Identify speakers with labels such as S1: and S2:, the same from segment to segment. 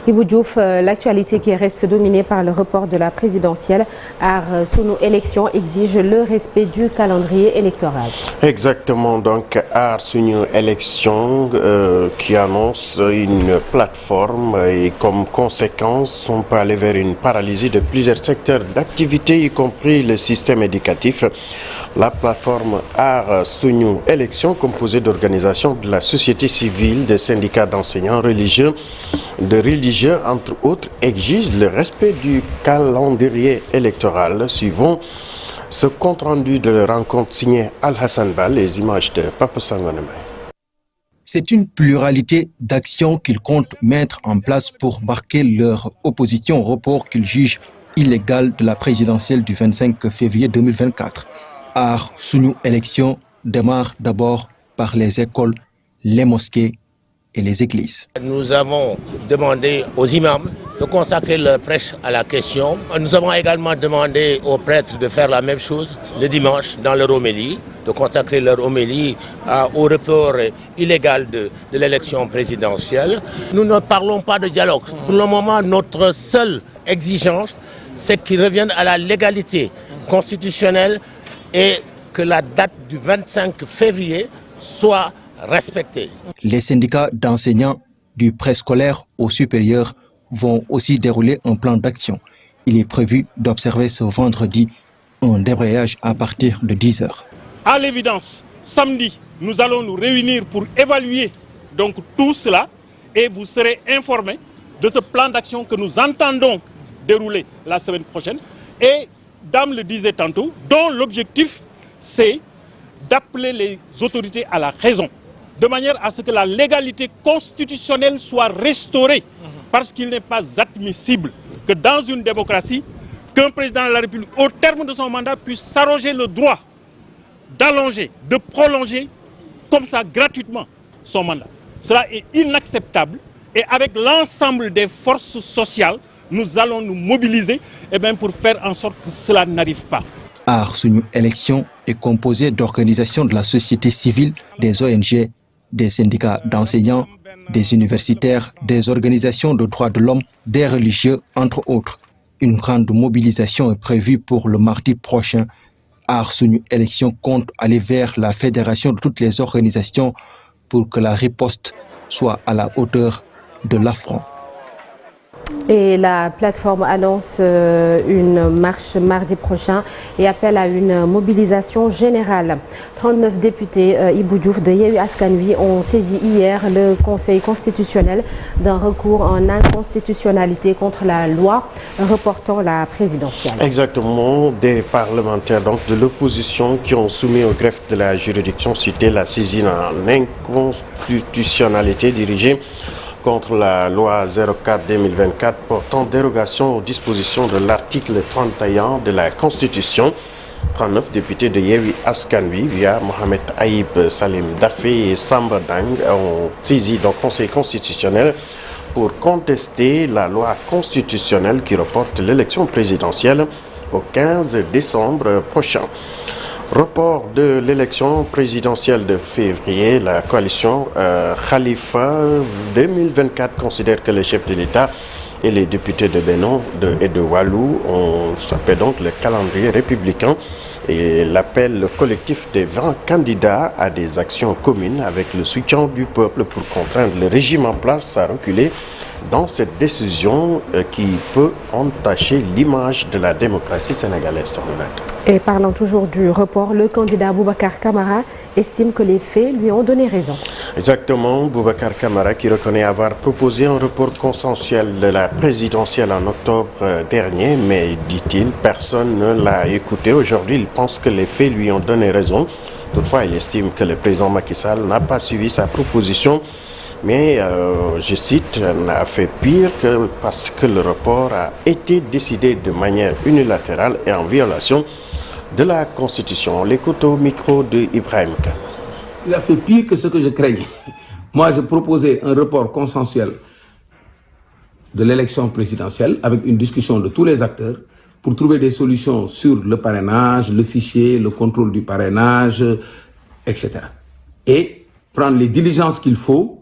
S1: Ibou Diouf, l'actualité qui reste dominée par le report de la présidentielle Aar Sunu Élection exige le respect du calendrier électoral.
S2: Exactement, donc Aar Sunu Élection qui annonce une plateforme et comme conséquence, on peut aller vers une paralysie de plusieurs secteurs d'activité, y compris le système éducatif. La plateforme Aar Sunu Élection, composée d'organisations de la société civile, de syndicats d'enseignants religieux, entre autres, exige le respect du calendrier électoral. Suivant ce compte-rendu de la rencontre signé Al-Hassan Ba, les images de Papa Sangonemay.
S3: C'est une pluralité d'actions qu'ils comptent mettre en place pour marquer leur opposition au report qu'ils jugent illégal de la présidentielle du 25 février 2024. Aar Sunu Élection démarre d'abord par les écoles, les mosquées et les églises.
S4: Nous avons demandé aux imams de consacrer leur prêche à la question. Nous avons également demandé aux prêtres de faire la même chose le dimanche dans leur homélie, de consacrer leur homélie au report illégal de l'élection présidentielle. Nous ne parlons pas de dialogue. Pour le moment, notre seule exigence, c'est qu'ils reviennent à la légalité constitutionnelle et que la date du 25 février soit respectée.
S3: Les syndicats d'enseignants du préscolaire au supérieur vont aussi dérouler un plan d'action. Il est prévu d'observer ce vendredi un débrayage à partir de 10h.
S5: À l'évidence, samedi, nous allons nous réunir pour évaluer donc tout cela et vous serez informés de ce plan d'action que nous entendons dérouler la semaine prochaine. Et Dame le disait tantôt, dont l'objectif c'est d'appeler les autorités à la raison, de manière à ce que la légalité constitutionnelle soit restaurée. Parce qu'il n'est pas admissible que dans une démocratie, qu'un président de la République, au terme de son mandat, puisse s'arroger le droit d'allonger, de prolonger comme ça gratuitement son mandat. Cela est inacceptable et avec l'ensemble des forces sociales, nous allons nous mobiliser pour faire en sorte que cela n'arrive pas.
S3: Aar Sunu Élection est composé d'organisations de la société civile, des ONG, des syndicats d'enseignants, des universitaires, des organisations de droits de l'homme, des religieux, entre autres. Une grande mobilisation est prévue pour le mardi prochain. Aar Sunu Élection compte aller vers la fédération de toutes les organisations pour que la riposte soit à la hauteur de l'affront.
S1: Et la plateforme annonce une marche mardi prochain et appelle à une mobilisation générale. 39 députés Ibou Diouf de Yewwi Askan Wi ont saisi hier le Conseil constitutionnel d'un recours en inconstitutionnalité contre la loi reportant la présidentielle.
S2: Exactement, des parlementaires donc de l'opposition qui ont soumis au greffe de la juridiction citée la saisine en inconstitutionnalité dirigée contre la loi 04-2024 portant dérogation aux dispositions de l'article 31 de la Constitution. 39 députés de Yewwi Askan Wi via Mohamed Aïb Salim Dafé et Samba Dang ont saisi le Conseil constitutionnel pour contester la loi constitutionnelle qui reporte l'élection présidentielle au 15 décembre prochain. Report de l'élection présidentielle de février, la coalition Khalifa 2024 considère que le chef de l'État et les députés de Bénin et de Wallu ont sapé donc le calendrier républicain et l'appel collectif des 20 candidats à des actions communes avec le soutien du peuple pour contraindre le régime en place à reculer dans cette décision qui peut entacher l'image de la démocratie sénégalaise.
S1: Et parlant toujours du report, le candidat Boubacar Camara estime que les faits lui ont donné raison.
S2: Exactement, Boubacar Camara qui reconnaît avoir proposé un report consensuel de la présidentielle en octobre dernier, mais dit-il, personne ne l'a écouté. Aujourd'hui, il pense que les faits lui ont donné raison. Toutefois, il estime que le président Macky Sall n'a pas suivi sa proposition. Mais, je cite, n'a fait pire parce que le report a été décidé de manière unilatérale et en violation de la Constitution. On l'écoute au micro de Ibrahim Khan.
S6: Il a fait pire que ce que je craignais. Moi, je proposais un report consensuel de l'élection présidentielle avec une discussion de tous les acteurs pour trouver des solutions sur le parrainage, le fichier, le contrôle du parrainage, etc. Et prendre les diligences qu'il faut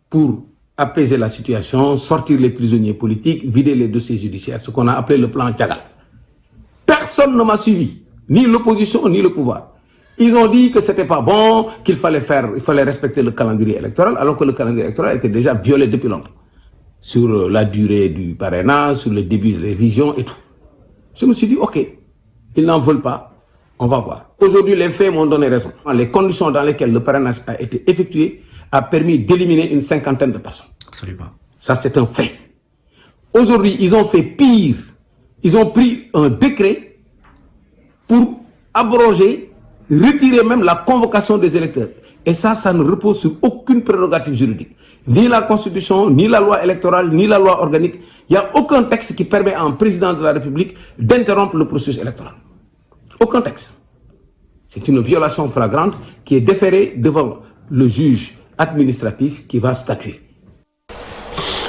S6: pour apaiser la situation, sortir les prisonniers politiques, vider les dossiers judiciaires, ce qu'on a appelé le plan Diagal. Personne ne m'a suivi, ni l'opposition, ni le pouvoir. Ils ont dit que c'était pas bon, qu'il fallait respecter le calendrier électoral, alors que le calendrier électoral était déjà violé depuis longtemps. Sur la durée du parrainage, sur le début de révision et tout. Je me suis dit, ok, ils n'en veulent pas, on va voir. Aujourd'hui, les faits m'ont donné raison. Les conditions dans lesquelles le parrainage a été effectué a permis d'éliminer une 50aine de personnes.
S7: Absolument.
S6: Ça, c'est un fait. Aujourd'hui, ils ont fait pire. Ils ont pris un décret pour abroger, retirer même la convocation des électeurs. Et ça ne repose sur aucune prérogative juridique. Ni la Constitution, ni la loi électorale, ni la loi organique. Il n'y a aucun texte qui permet à un président de la République d'interrompre le processus électoral. Aucun texte. C'est une violation flagrante qui est déférée devant le juge administratif qui va statuer.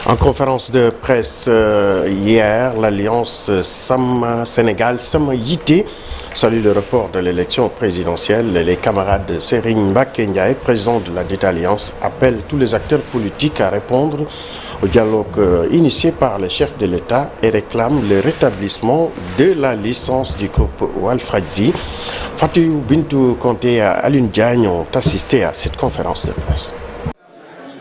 S2: En conférence de presse hier, l'Alliance Sénégal Sama Yité salue le report de l'élection présidentielle. Les camarades de Serigne Mbacké Ndiaye, président de la dite alliance, appellent tous les acteurs politiques à répondre au dialogue initié par le chef de l'État et réclament le rétablissement de la licence du groupe Walfadjri. Fatou Bintou Konté et Alioune Diagne ont assisté à cette conférence de presse.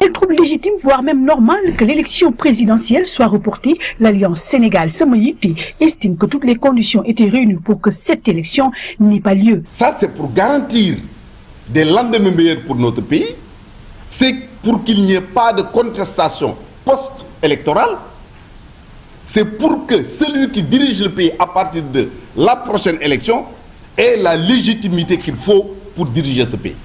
S8: Elle trouve légitime, voire même normal, que l'élection présidentielle soit reportée. L'Alliance Sénégal Sama Yité estime que toutes les conditions étaient réunies pour que cette élection n'ait pas lieu.
S9: Ça, c'est pour garantir des lendemains meilleurs pour notre pays. C'est pour qu'il n'y ait pas de contestation post-électorale. C'est pour que celui qui dirige le pays à partir de la prochaine élection ait la légitimité qu'il faut pour diriger ce pays.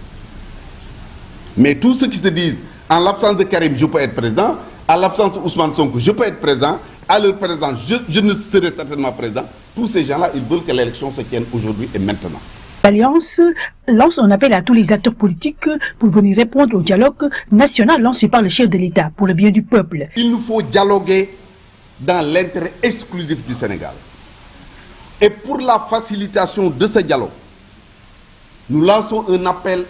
S9: Mais tous ceux qui se disent en l'absence de Karim, je peux être président. À l'absence de Ousmane Sonko, je peux être président. À leur présence, je ne serai certainement président. Tous ces gens-là, ils veulent que l'élection se tienne aujourd'hui et maintenant.
S8: L'Alliance lance un appel à tous les acteurs politiques pour venir répondre au dialogue national lancé par le chef de l'État pour le bien du peuple.
S9: Il nous faut dialoguer dans l'intérêt exclusif du Sénégal. Et pour la facilitation de ce dialogue, nous lançons un appel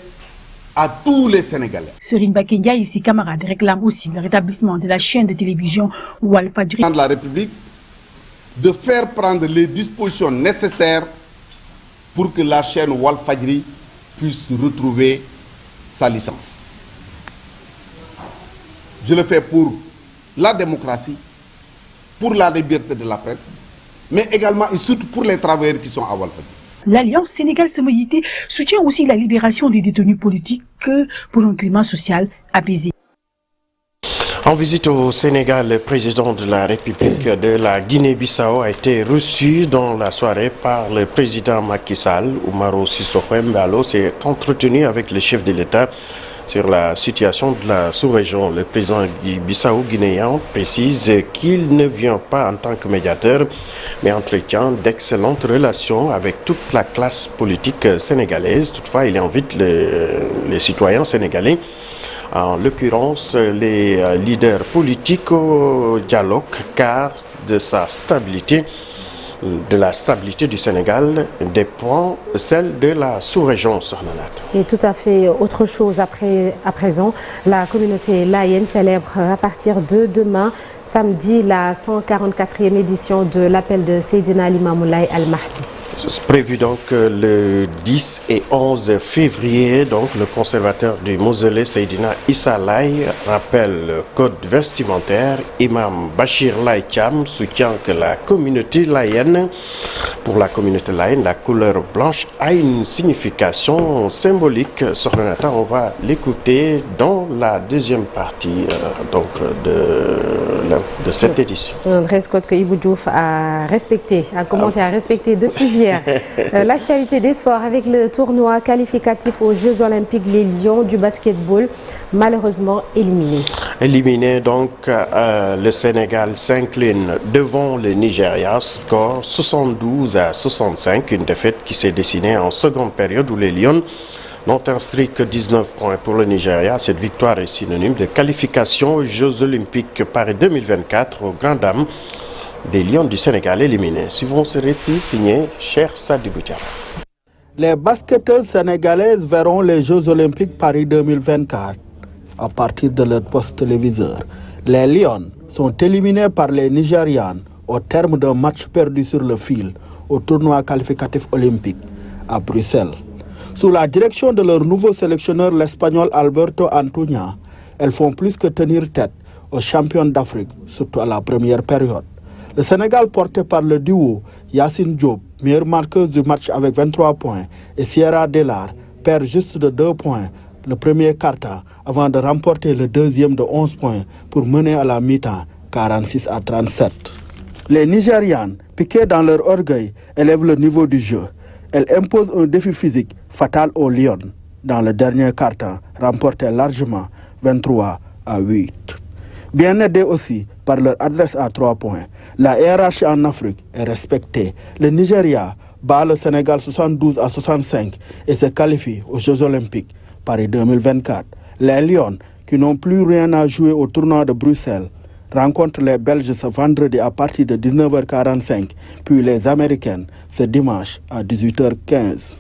S9: à tous les Sénégalais.
S8: Serigne Mbacké Ndiaye et ses camarades réclament aussi le rétablissement de la chaîne de télévision Walfadjri.
S9: De la République de faire prendre les dispositions nécessaires pour que la chaîne Walfadjri puisse retrouver sa licence. Je le fais pour la démocratie, pour la liberté de la presse, mais également et surtout pour les travailleurs qui sont à Walfadjri.
S8: L'Alliance Sénégal Sama Yité soutient aussi la libération des détenus politiques pour un climat social apaisé.
S2: En visite au Sénégal, le président de la République de la Guinée-Bissau a été reçu dans la soirée par le président Macky Sall. Umaro Sissoko Embalo s'est entretenu avec le chef de l'État sur la situation de la sous-région. Le président bissau-guinéen précise qu'il ne vient pas en tant que médiateur, mais entretient d'excellentes relations avec toute la classe politique sénégalaise. Toutefois, il invite les citoyens sénégalais, en l'occurrence les leaders politiques, au dialogue, car de la stabilité du Sénégal dépend celle de la sous-région Sornanat.
S1: Et tout à fait autre chose à présent, la communauté layène célèbre à partir de demain, samedi, la 144e édition de l'appel de Seydina Limamou Laye Al Mahdi.
S2: C'est prévu donc le 10 et 11 février, donc le conservateur du mausolée Seydina Issa Laye rappelle le code vestimentaire. Imam Bachir Laye Thiam soutient que la communauté layène, pour la communauté layène, la couleur blanche a une signification symbolique. Sornata, on va l'écouter dans la deuxième partie donc de cette édition.
S1: Un dress code que Ibou Diouf a commencé à respecter depuis hier. L'actualité des sports avec le tournoi qualificatif aux Jeux Olympiques, les Lions du basketball, malheureusement éliminés.
S2: Éliminé donc, le Sénégal s'incline devant le Nigeria, score 72-65, une défaite qui s'est dessinée en seconde période où les Lions n'ont inscrit que 19 points pour le Nigeria. Cette victoire est synonyme de qualification aux Jeux Olympiques Paris 2024 aux grandes dames des Lions du Sénégal éliminés. Suivons ce récit signé Cheikh Sadibou Diarra.
S10: Les basketteuses sénégalaises verront les Jeux Olympiques Paris 2024.
S7: à partir de leur poste téléviseur. Les Lions sont éliminés par les Nigérianes au terme d'un match perdu sur le fil au tournoi qualificatif olympique à Bruxelles. Sous la direction de leur nouveau sélectionneur, l'Espagnol Alberto Antuña, elles font plus que tenir tête aux championnes d'Afrique, surtout à la première période. Le Sénégal, porté par le duo Yacine Diop, meilleure marqueuse du match avec 23 points, et Sierra Delar, perd juste de 2 points le premier quart-temps avant de remporter le deuxième de 11 points pour mener à la mi-temps 46-37. Les Nigérianes, piquées dans leur orgueil, élèvent le niveau du jeu. Elles imposent un défi physique fatal aux Lions. Dans le dernier quart-temps, remporté largement 23-8. Bien aidées aussi par leur adresse à 3 points, la hiérarchie en Afrique est respectée. Le Nigeria bat le Sénégal 72-65 et se qualifie aux Jeux Olympiques Paris 2024. Les Lions, qui n'ont plus rien à jouer au tournoi de Bruxelles, rencontrent les Belges ce vendredi à partir de 19h45, puis les Américaines ce dimanche à 18h15.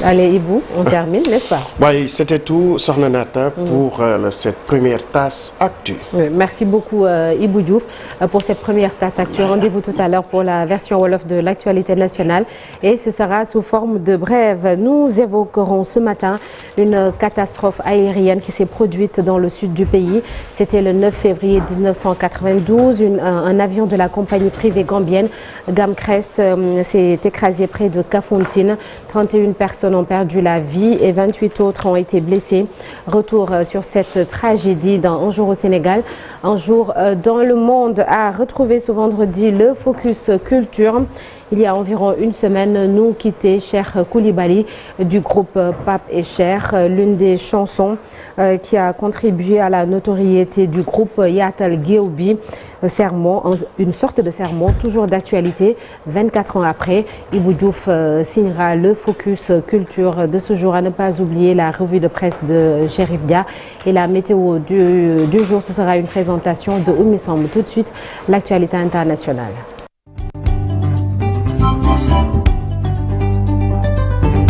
S1: Allez, Ibou, on termine, n'est-ce pas?
S2: Oui, c'était tout, Sokhna Nata, pour cette première tasse Actu.
S1: Oui, merci beaucoup, Ibou Diouf, pour cette première tasse Actu. Rendez-vous tout à l'heure pour la version Wolof de l'actualité nationale. Et ce sera sous forme de brève. Nous évoquerons ce matin une catastrophe aérienne qui s'est produite dans le sud du pays. C'était le 9 février 1992. Un avion de la compagnie privée gambienne, Gamcrest, s'est écrasé près de Kafountine. 31 personnes ont perdu la vie et 28 autres ont été blessés. Retour sur cette tragédie Un jour au Sénégal, un jour dans le monde a retrouvé ce vendredi le Focus Culture. Il y a environ une semaine, nous quittait Cheikh Koulibaly du groupe Pape et Cheikh, l'une des chansons qui a contribué à la notoriété du groupe Yatal Guéoubi. Sermon, une sorte de sermon toujours d'actualité. 24 ans après, Ibou Diouf signera le Focus Culture de ce jour. À ne pas oublier la revue de presse de Chérif Dia et la météo du jour. Ce sera une présentation de Oumy Samb. Tout de suite, l'actualité internationale.